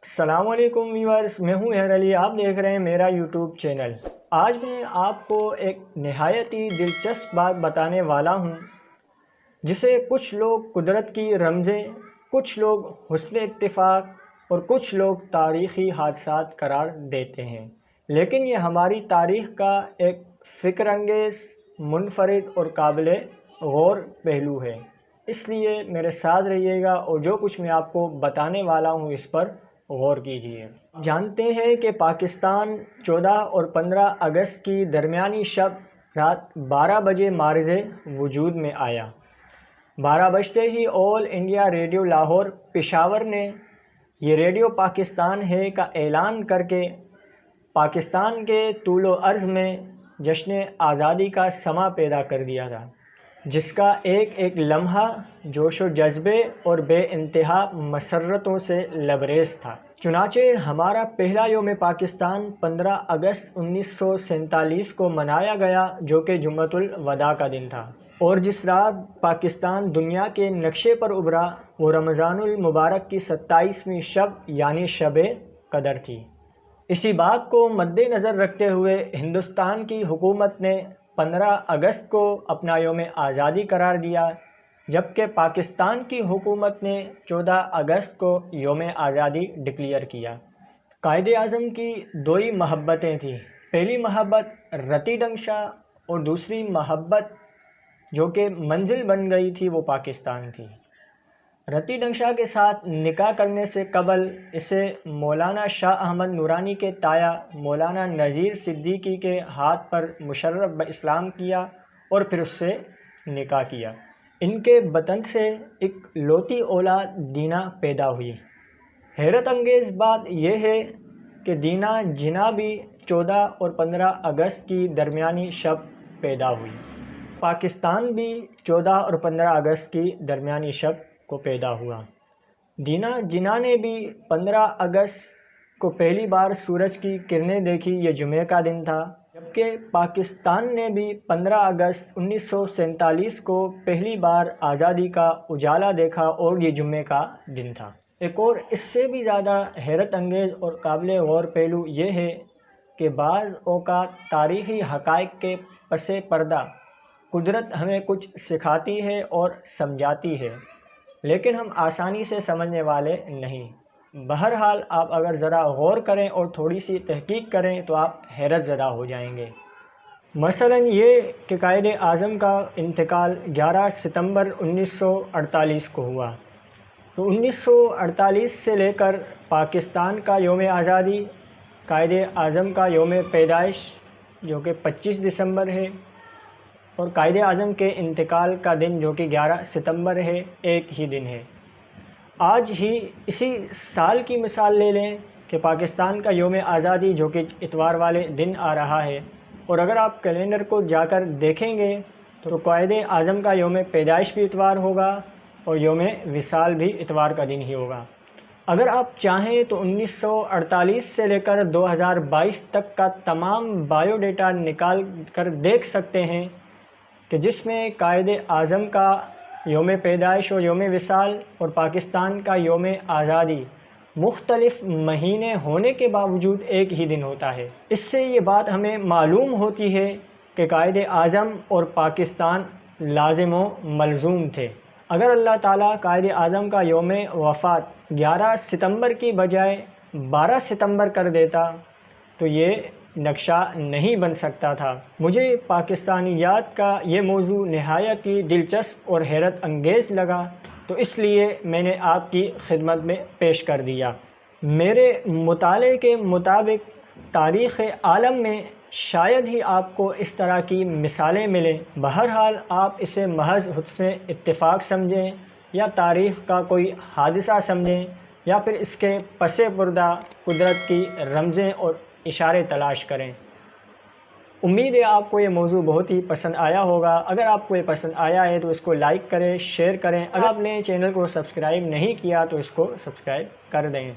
السلام علیکم ویورز، میں ہوں مہر علی۔ آپ دیکھ رہے ہیں میرا یوٹیوب چینل۔ آج میں آپ کو ایک نہایت ہی دلچسپ بات بتانے والا ہوں جسے کچھ لوگ قدرت کی رمزیں، کچھ لوگ حسن اتفاق اور کچھ لوگ تاریخی حادثات قرار دیتے ہیں، لیکن یہ ہماری تاریخ کا ایک فکر انگیز، منفرد اور قابل غور پہلو ہے۔ اس لیے میرے ساتھ رہیے گا اور جو کچھ میں آپ کو بتانے والا ہوں اس پر غور کیجیے۔ جانتے ہیں کہ پاکستان 14 اور 15 اگست کی درمیانی شب رات 12 بجے معرض وجود میں آیا۔ 12 بجتے ہی آل انڈیا ریڈیو لاہور پشاور نے یہ ریڈیو پاکستان ہے کا اعلان کر کے پاکستان کے طول و عرض میں جشن آزادی کا سماں پیدا کر دیا تھا، جس کا ایک ایک لمحہ جوش و جذبے اور بے انتہا مسرتوں سے لبریز تھا۔ چنانچہ ہمارا پہلا یوم پاکستان 15 اگست 1947 کو منایا گیا، جو کہ جمعۃ الوداع کا دن تھا، اور جس رات پاکستان دنیا کے نقشے پر ابھرا وہ رمضان المبارک کی 27ویں شب یعنی شب قدر تھی۔ اسی بات کو مد نظر رکھتے ہوئے ہندوستان کی حکومت نے 15 اگست کو اپنا یوم آزادی قرار دیا، جبکہ پاکستان کی حکومت نے 14 اگست کو یوم آزادی ڈکلیئر کیا۔ قائد اعظم کی دو ہی محبتیں تھیں، پہلی محبت رتی ڈنگشا اور دوسری محبت جو کہ منزل بن گئی تھی وہ پاکستان تھی۔ رتی ڈنگشا کے ساتھ نکاح کرنے سے قبل اسے مولانا شاہ احمد نورانی کے تایا مولانا نذیر صدیقی کے ہاتھ پر مشرف باسلام کیا اور پھر اس سے نکاح کیا۔ ان کے بطن سے ایک لوتی اولاد دینا پیدا ہوئی۔ حیرت انگیز بات یہ ہے کہ دینا جنا بھی 14 اور 15 اگست کی درمیانی شب پیدا ہوئی۔ پاکستان بھی 14 اور 15 اگست کی درمیانی شب کو پیدا ہوا۔ دینا جنا نے بھی 15 اگست کو پہلی بار سورج کی کرنیں دیکھی، یہ جمعے کا دن تھا، جبکہ پاکستان نے بھی 15 اگست 1947 کو پہلی بار آزادی کا اجالا دیکھا اور یہ جمعے کا دن تھا۔ ایک اور اس سے بھی زیادہ حیرت انگیز اور قابل غور پہلو یہ ہے کہ بعض اوقات تاریخی حقائق کے پس پردہ قدرت ہمیں کچھ سکھاتی ہے اور سمجھاتی ہے، لیکن ہم آسانی سے سمجھنے والے نہیں۔ بہرحال آپ اگر ذرا غور کریں اور تھوڑی سی تحقیق کریں تو آپ حیرت زدہ ہو جائیں گے۔ مثلا یہ کہ قائد اعظم کا انتقال 11 ستمبر 1948 کو ہوا، تو 1948 سے لے کر پاکستان کا یوم آزادی، قائد اعظم کا یوم پیدائش جو کہ 25 دسمبر ہے، اور قائد اعظم کے انتقال کا دن جو کہ 11 ستمبر ہے، ایک ہی دن ہے۔ آج ہی اسی سال کی مثال لے لیں کہ پاکستان کا یوم آزادی جو کہ اتوار والے دن آ رہا ہے، اور اگر آپ کیلنڈر کو جا کر دیکھیں گے تو قائد اعظم کا یوم پیدائش بھی اتوار ہوگا اور یوم وصال بھی اتوار کا دن ہی ہوگا۔ اگر آپ چاہیں تو 1948 سے لے کر 2022 تک کا تمام بایو ڈیٹا نکال کر دیکھ سکتے ہیں کہ جس میں قائد اعظم کا یوم پیدائش اور یوم وصال اور پاکستان کا یوم آزادی مختلف مہینے ہونے کے باوجود ایک ہی دن ہوتا ہے۔ اس سے یہ بات ہمیں معلوم ہوتی ہے کہ قائد اعظم اور پاکستان لازم و ملزوم تھے۔ اگر اللہ تعالیٰ قائد اعظم کا یوم وفات 11 ستمبر کی بجائے 12 ستمبر کر دیتا تو یہ نقشہ نہیں بن سکتا تھا۔ مجھے پاکستانیات کا یہ موضوع نہایت ہی دلچسپ اور حیرت انگیز لگا، تو اس لیے میں نے آپ کی خدمت میں پیش کر دیا۔ میرے مطالعے کے مطابق تاریخ عالم میں شاید ہی آپ کو اس طرح کی مثالیں ملیں۔ بہرحال آپ اسے محض حسن اتفاق سمجھیں یا تاریخ کا کوئی حادثہ سمجھیں یا پھر اس کے پس پردہ قدرت کی رمزیں اور اشارے تلاش کریں۔ امید ہے آپ کو یہ موضوع بہت ہی پسند آیا ہوگا۔ اگر آپ کو یہ پسند آیا ہے تو اس کو لائک کریں، شیئر کریں۔ اگر آپ نے چینل کو سبسکرائب نہیں کیا تو اس کو سبسکرائب کر دیں۔